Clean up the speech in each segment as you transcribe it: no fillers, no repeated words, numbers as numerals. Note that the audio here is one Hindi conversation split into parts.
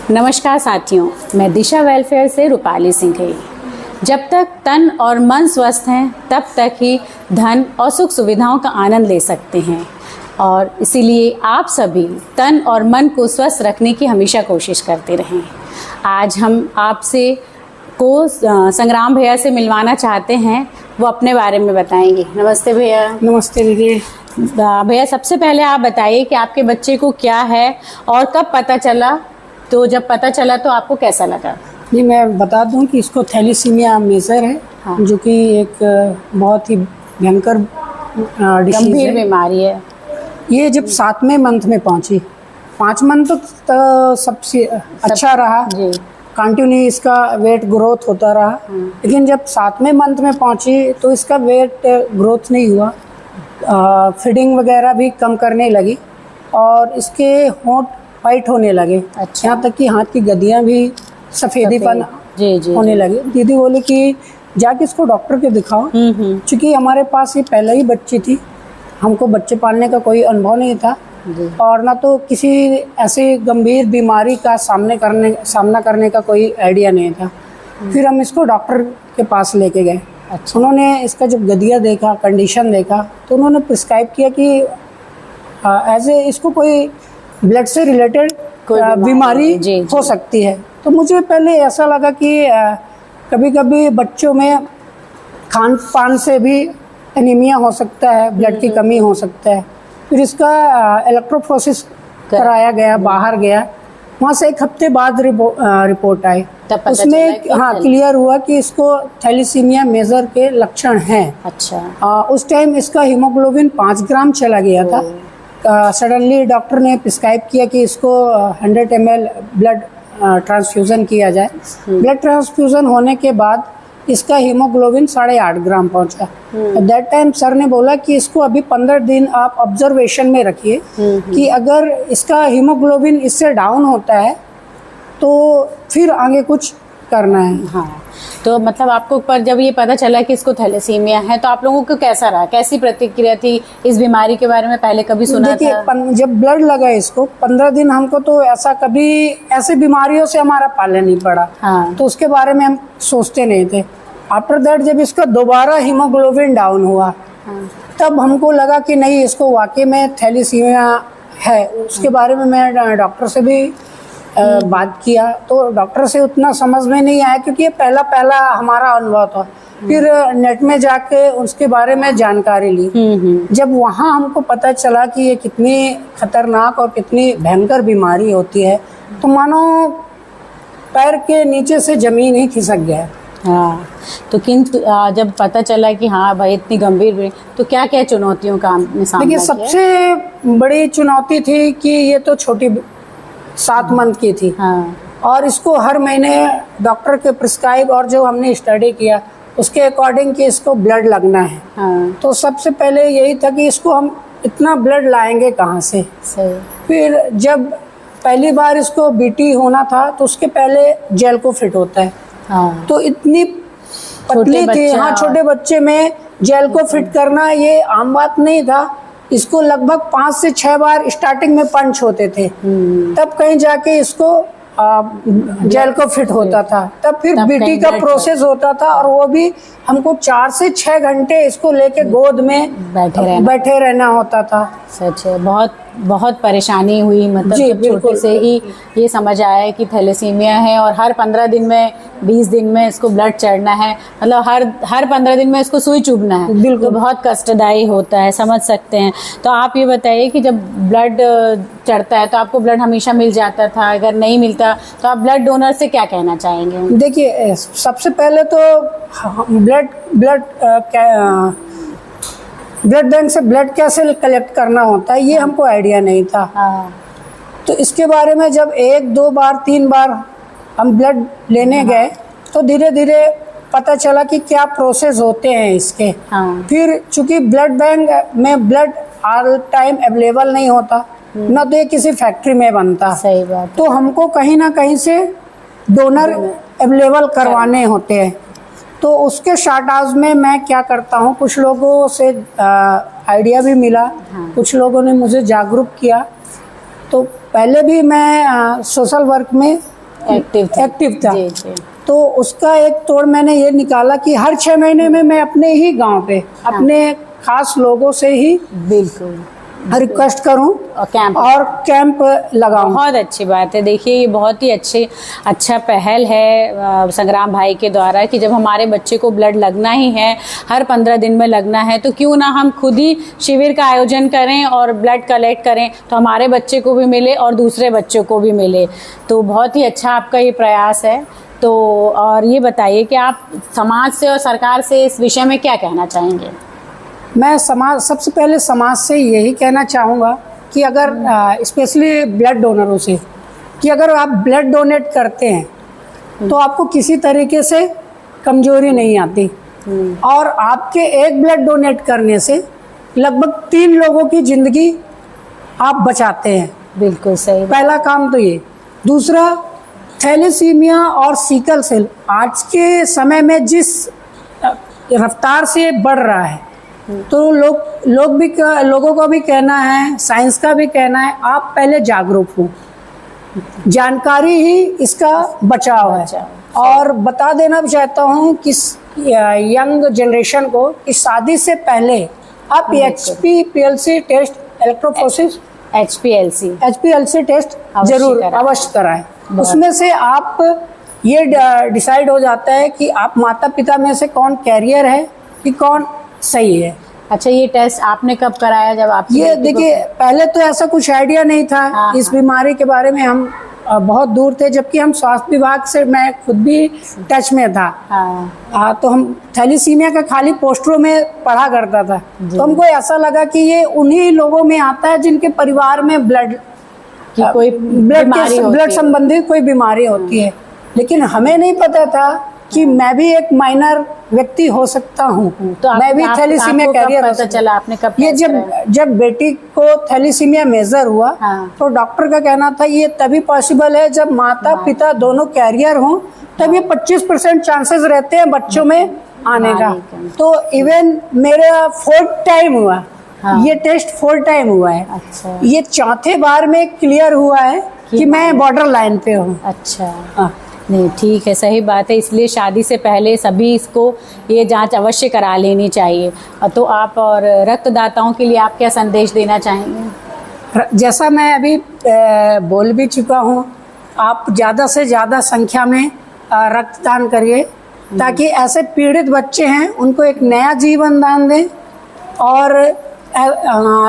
नमस्कार साथियों, मैं दिशा वेलफेयर से रूपाली सिंह है। जब तक तन और मन स्वस्थ हैं तब तक ही धन और सुख सुविधाओं का आनंद ले सकते हैं और इसीलिए आप सभी तन और मन को स्वस्थ रखने की हमेशा कोशिश करते रहें। आज हम आपसे को संग्राम भैया से मिलवाना चाहते हैं, वो अपने बारे में बताएंगे। नमस्ते भैया। नमस्ते दीदी। भैया सबसे पहले आप बताइए कि आपके बच्चे को क्या है और कब पता चला, तो जब पता चला तो आपको कैसा लगा? जी मैं बता दूं कि इसको थैलीसीमिया मेजर है। हाँ। जो कि एक बहुत ही भयंकर गंभीर बीमारी है। ये जब 7वें मंथ में पहुंची, 5 मंथ तो सबसे अच्छा रहा जी। कंटिन्यू इसका वेट ग्रोथ होता रहा। लेकिन जब 7वें मंथ में पहुंची तो इसका वेट ग्रोथ नहीं हुआ। फीडिंग वगैरह भी कम करने लगी और इसके होंठ वाइट होने लगे। अच्छा। यहाँ तक कि हाथ की गद्दियाँ भी सफ़ेदीपन होने लगे। दीदी बोली कि जाके इसको डॉक्टर के दिखाओ, क्योंकि हमारे पास ये पहले ही बच्ची थी, हमको बच्चे पालने का कोई अनुभव नहीं था और ना तो किसी ऐसी गंभीर बीमारी का सामना करने का कोई आइडिया नहीं था। फिर हम इसको डॉक्टर के पास लेके गए। अच्छा। उन्होंने इसका जब गद्दियाँ देखा, कंडीशन देखा, तो उन्होंने प्रिस्क्राइब किया कि ऐसे इसको कोई ब्लड से रिलेटेड बीमारी हो सकती है। तो मुझे पहले ऐसा लगा कि कभी कभी बच्चों में खान पान से भी एनीमिया हो सकता है, ब्लड की कमी हो सकता है। फिर इसका इलेक्ट्रोफोरेसिस कराया गया, बाहर गया, वहाँ से 1 हफ्ते बाद रिपोर्ट आई। उसमें क्लियर हुआ कि इसको थैलीसीमिया मेजर के लक्षण हैं। अच्छा। उस टाइम इसका हीमोग्लोबिन 5 ग्राम चला गया था। सडनली डॉक्टर ने प्रिस्क्राइब किया कि इसको 100 ml ब्लड ट्रांसफ्यूज़न किया जाए। ब्लड ट्रांसफ्यूज़न होने के बाद इसका हीमोग्लोबिन 8.5 ग्राम पहुंचा। एट दैट टाइम सर ने बोला कि इसको अभी 15 दिन आप ऑब्जर्वेशन में रखिए कि अगर इसका हीमोग्लोबिन इससे डाउन होता है तो फिर आगे कुछ करना है। हाँ, तो मतलब आपको पर जब ये पता चला कि इसको थैलेसीमिया है तो आप लोगों को कैसा रहा, कैसी प्रतिक्रिया थी? इस बीमारी के बारे में पहले कभी सुना था? जब ब्लड लगा इसको 15 दिन, हमको तो ऐसा कभी ऐसे बीमारियों से हमारा पाला नहीं पड़ा। हाँ। तो उसके बारे में हम सोचते नहीं थे। आफ्टर दैट जब इसका दोबारा हीमोग्लोबिन डाउन हुआ, हाँ, तब हमको लगा कि नहीं, इसको वाकई में थैलेसीमिया है। उसके बारे में मैं डॉक्टर से भी बात किया तो डॉक्टर से उतना समझ में नहीं आया, क्योंकि ये पहला हमारा अनुभव था। फिर नेट में जाके उसके बारे में जानकारी ली। जब वहाँ हमको पता चला कि ये कितनी खतरनाक और कितनी भयंकर बीमारी होती है, तो मानो पैर के नीचे से जमीन ही खिसक गया। हाँ, तो किंतु जब पता चला कि हाँ भाई इतनी गंभीर, तो क्या क्या चुनौतियों का सामना किया? देखिए, सबसे बड़ी चुनौती थी कि ये तो छोटी 7 मंथ की थी। हाँ। और इसको हर महीने डॉक्टर के प्रिस्क्राइब और जो हमने स्टडी किया उसके अकॉर्डिंग कि इसको ब्लड लगना है। हाँ। तो सबसे पहले यही था कि इसको हम इतना ब्लड लाएंगे कहाँ से। सही। फिर जब पहली बार इसको बीटी होना था तो उसके पहले जेल को फिट होता है। हाँ। तो इतनी पतली थी। हाँ, छोटे बच्चे में जेल को फिट करना ये आम बात नहीं था। इसको लगभग 5 से 6 बार स्टार्टिंग में पंच होते थे, तब कहीं जाके इसको जेल को फिट होता था। तब फिर बीटी का प्रोसेस होता था और वो भी हमको 4 से 6 घंटे इसको लेके गोद में बैठे रहना होता था। सच है, बहुत परेशानी हुई। मतलब छोटे से ही ये समझ आया कि थैलेसीमिया है और हर 15 दिन में 20 दिन में इसको ब्लड चढ़ना है, मतलब हर 15 दिन में इसको सुई चुभना है। तो बहुत कष्टदायी होता है, समझ सकते हैं। तो आप ये बताइए कि जब ब्लड चढ़ता है तो आपको ब्लड हमेशा मिल जाता था? अगर नहीं मिलता तो आप ब्लड डोनर से क्या कहना चाहेंगे? देखिए, सबसे पहले तो ब्लड बैंक से ब्लड कैसे कलेक्ट करना होता है ये हमको आइडिया नहीं था। हाँ। तो इसके बारे में जब 1, 2 बार, 3 बार हम ब्लड लेने गए तो धीरे धीरे पता चला कि क्या प्रोसेस होते हैं इसके। हाँ। फिर चूंकि ब्लड बैंक में ब्लड ऑल टाइम अवेलेबल नहीं होता, न तो ये किसी फैक्ट्री में बनता। सही बात। तो हमको कहीं ना कहीं से डोनर अवेलेबल करवाने होते हैं। तो उसके शॉर्ट आवर्स में मैं क्या करता हूँ, कुछ लोगों से आइडिया भी मिला। हाँ। कुछ लोगों ने मुझे जागरूक किया। तो पहले भी मैं सोशल वर्क में एक्टिव था। जी जी। तो उसका एक तोड़ मैंने ये निकाला कि हर 6 महीने में मैं अपने ही गांव पे अपने खास लोगों से ही बिल्कुल रिक्वेस्ट करूं और कैंप लगाऊं। बहुत अच्छी बात है। देखिए ये बहुत ही अच्छा पहल है संग्राम भाई के द्वारा कि जब हमारे बच्चे को ब्लड लगना ही है, हर 15 दिन में लगना है, तो क्यों ना हम खुद ही शिविर का आयोजन करें और ब्लड कलेक्ट करें, तो हमारे बच्चे को भी मिले और दूसरे बच्चों को भी मिले। तो बहुत ही अच्छा आपका ये प्रयास है। तो और ये बताइए कि आप समाज से और सरकार से इस विषय में क्या कहना चाहेंगे? मैं सबसे पहले समाज से यही कहना चाहूँगा कि अगर स्पेशली ब्लड डोनरों से, कि अगर आप ब्लड डोनेट करते हैं तो आपको किसी तरीके से कमजोरी नहीं आती और आपके एक ब्लड डोनेट करने से लगभग 3 लोगों की ज़िंदगी आप बचाते हैं। बिल्कुल सही। पहला काम तो ये। दूसरा, थैलेसीमिया और सिकल सेल आज के समय में जिस रफ्तार से बढ़ रहा है, तो लोगों का भी कहना है, साइंस का भी कहना है, आप पहले जागरूक हो। जानकारी ही इसका बचाव है। और बता देना भी चाहता हूँ कि यंग जनरेशन को कि शादी से पहले आप HPLC test, electrophoresis HPLC test जरूर अवश्य कराएं। उसमें से आप ये डिसाइड हो जाता है कि आप माता पिता में से कौन कैरियर है कि कौन सही है। अच्छा, ये टेस्ट आपने कब कराया? जब आप ये देखिए, पहले तो ऐसा कुछ आइडिया नहीं था। हाँ, इस बीमारी के बारे में हम बहुत दूर थे, जबकि हम स्वास्थ्य विभाग से मैं खुद भी टच में था। तो हम थैलीसीमिया का खाली पोस्टरों में पढ़ा करता था। तो हमको ऐसा लगा कि ये उन्हीं लोगों में आता है जिनके परिवार में ब्लड संबंधी कोई बीमारी होती है। लेकिन हमें नहीं पता था कि मैं भी एक माइनर व्यक्ति हो सकता हूँ। तो मैं भी थैलीसीमिया कैरियर पता चला? आपने कब? ये जब बेटी को थैलीसीमिया मेजर हुआ, तो डॉक्टर का कहना था ये तभी पॉसिबल है जब माता पिता दोनों कैरियर हों, तब ये 25% चांसेस रहते हैं बच्चों में आने का। तो इवन मेरा 4th टाइम हुआ। ये टेस्ट 4 टाइम हुआ है। अच्छा। ये 4थे बार में क्लियर हुआ है कि मैं बॉर्डर लाइन पे हूँ। अच्छा। नहीं, ठीक है, सही बात है। इसलिए शादी से पहले सभी इसको ये जांच अवश्य करा लेनी चाहिए। तो आप और रक्तदाताओं के लिए आप क्या संदेश देना चाहेंगे? जैसा मैं अभी बोल भी चुका हूँ, आप ज़्यादा से ज़्यादा संख्या में रक्तदान करिए ताकि ऐसे पीड़ित बच्चे हैं उनको एक नया जीवन दान दें। और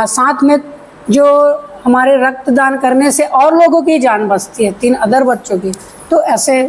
साथ में जो हमारे रक्तदान करने से और लोगों की जान बचती है, 3 अदर बच्चों की, तो ऐसे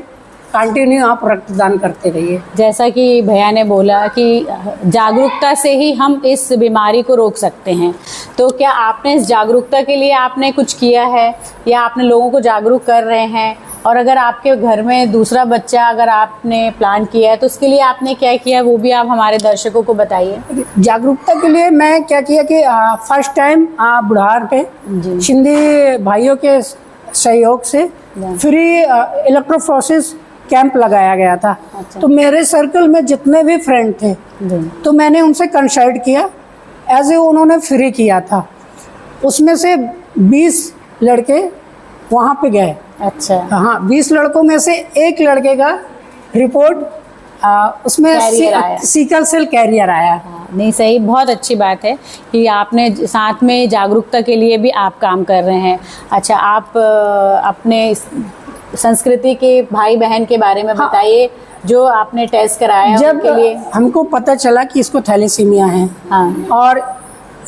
कंटिन्यू आप रक्तदान करते रहिए। जैसा कि भैया ने बोला कि जागरूकता से ही हम इस बीमारी को रोक सकते हैं, तो क्या आपने इस जागरूकता के लिए आपने कुछ किया है या आपने लोगों को जागरूक कर रहे हैं? और अगर आपके घर में दूसरा बच्चा अगर आपने प्लान किया है तो उसके लिए आपने क्या किया, वो भी आप हमारे दर्शकों को बताइए। जागरूकता के लिए मैं क्या किया कि फर्स्ट टाइम बुढ़ार पे शिंदे भाइयों के सहयोग से फ्री इलेक्ट्रोफोरेसिस कैंप लगाया गया था। अच्छा। तो मेरे सर्कल में जितने भी फ्रेंड थे तो मैंने उनसे कंसल्ट किया, एज ए उन्होंने फ्री किया था। उसमें से 20 लड़के वहाँ पे गए। अच्छा। हाँ, 20 लड़कों में से एक लड़के का रिपोर्ट उसमें सिकल सेल कैरियर आया। नहीं, सही, बहुत अच्छी बात है कि आपने साथ में जागरूकता के लिए भी आप काम कर रहे हैं। अच्छा, आप अपने संस्कृति के भाई बहन के बारे में बताइए जो आपने टेस्ट कराया। जब हमको पता चला कि इसको थैलेसीमिया है, और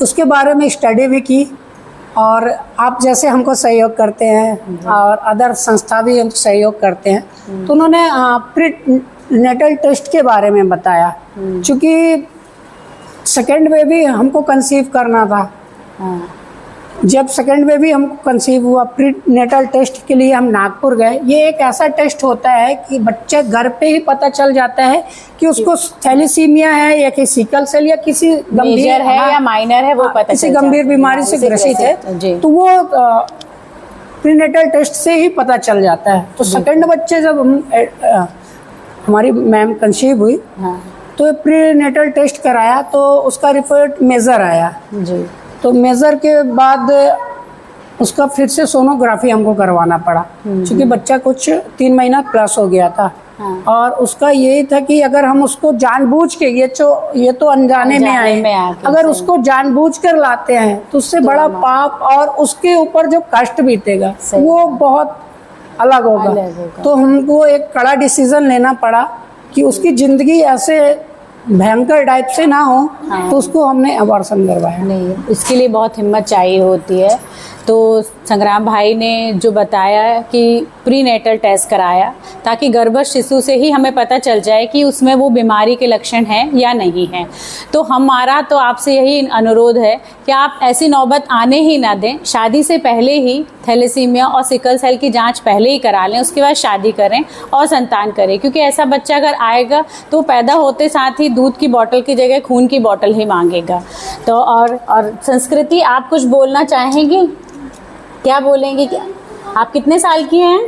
उसके बारे में स्टडी भी की, और आप जैसे हमको सहयोग करते हैं और अदर संस्था भी हमको सहयोग करते हैं, तो उन्होंने प्रीनेटल टेस्ट के बारे में बताया। क्योंकि सेकेंड बेबी हमको कंसीव करना था। जब सेकेंड बेबी हमको कंसीव हुआ, प्रीनेटल टेस्ट के लिए हम नागपुर गए। ये एक ऐसा टेस्ट होता है कि बच्चे घर पे ही पता चल जाता है कि उसको थैलेसीमिया है या कि सिकल सेल या किसी गंभीर है या माइनर है, वो पता किसी गंभीर बीमारी से ग्रसित है, तो वो प्रीनेटल टेस्ट से ही पता चल जाता है। तो सेकेंड बच्चे जब हमारी मैम कंसीव हुई, तो प्रीनेटल टेस्ट कराया तो उसका रिपोर्ट मेजर आया जी। तो मेजर के बाद उसका फिर से सोनोग्राफी हमको करवाना पड़ा, क्योंकि बच्चा कुछ 3 महीना प्लस हो गया था। हाँ। और उसका यही था कि अगर हम उसको जानबूझ के, ये तो अनजाने में आए, अगर उसको जानबूझ कर लाते हैं तो उससे बड़ा पाप और उसके ऊपर जो कष्ट बीतेगा वो बहुत अलग होगा। तो हमको एक कड़ा डिसीजन लेना पड़ा कि उसकी जिंदगी ऐसे भयंकर टाइप से ना हो। हाँ। तो उसको हमने अबॉर्शन करवाया। नहीं, इसके लिए बहुत हिम्मत चाहिए होती है। तो संग्राम भाई ने जो बताया कि प्रीनेटल टेस्ट कराया ताकि गर्भस्थ शिशु से ही हमें पता चल जाए कि उसमें वो बीमारी के लक्षण हैं या नहीं हैं। तो हमारा तो आपसे यही अनुरोध है कि आप ऐसी नौबत आने ही ना दें। शादी से पहले ही थैलेसीमिया और सिकल सेल की जांच पहले ही करा लें, उसके बाद शादी करें और संतान करें, क्योंकि ऐसा बच्चा अगर आएगा तो पैदा होते साथ ही दूध की बोतल की जगह खून की बोतल ही मांगेगा। तो और संस्कृति, आप कुछ बोलना चाहेंगी? क्या बोलेंगी? क्या आप कितने साल की हैं?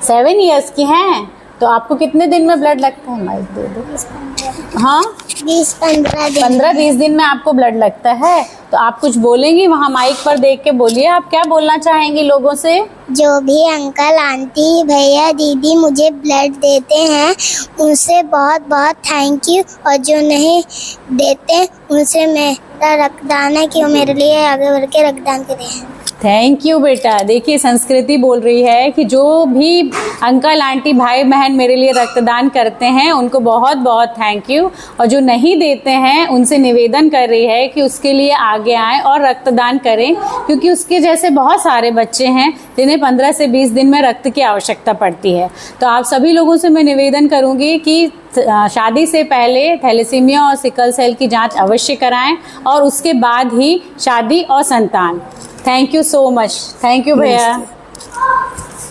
7 ईयर्स की हैं। तो आपको कितने दिन में ब्लड लगता है? माइक दे दो। हाँ, 15-20 दिन में आपको ब्लड लगता है। तो आप कुछ बोलेंगी? वहाँ माइक पर देख के बोलिए, आप क्या बोलना चाहेंगी लोगों से? जो भी अंकल आंटी भैया दीदी मुझे ब्लड देते हैं उनसे बहुत बहुत थैंक यू, और जो नहीं देते उनसे मेरा रक्तदान है कि वो मेरे लिए आगे बढ़ के रक्तदान करें। थैंक यू बेटा। देखिए, संस्कृति बोल रही है कि जो भी अंकल आंटी भाई बहन मेरे लिए रक्तदान करते हैं उनको बहुत बहुत थैंक यू, और जो नहीं देते हैं उनसे निवेदन कर रही है कि उसके लिए आगे आएं और रक्तदान करें, क्योंकि उसके जैसे बहुत सारे बच्चे हैं जिन्हें 15 से 20 दिन में रक्त की आवश्यकता पड़ती है। तो आप सभी लोगों से मैं निवेदन करूँगी कि शादी से पहले थैलेसीमिया और सिकल सेल की जांच अवश्य कराएं और उसके बाद ही शादी और संतान। Thank you so much. Thank you भैया।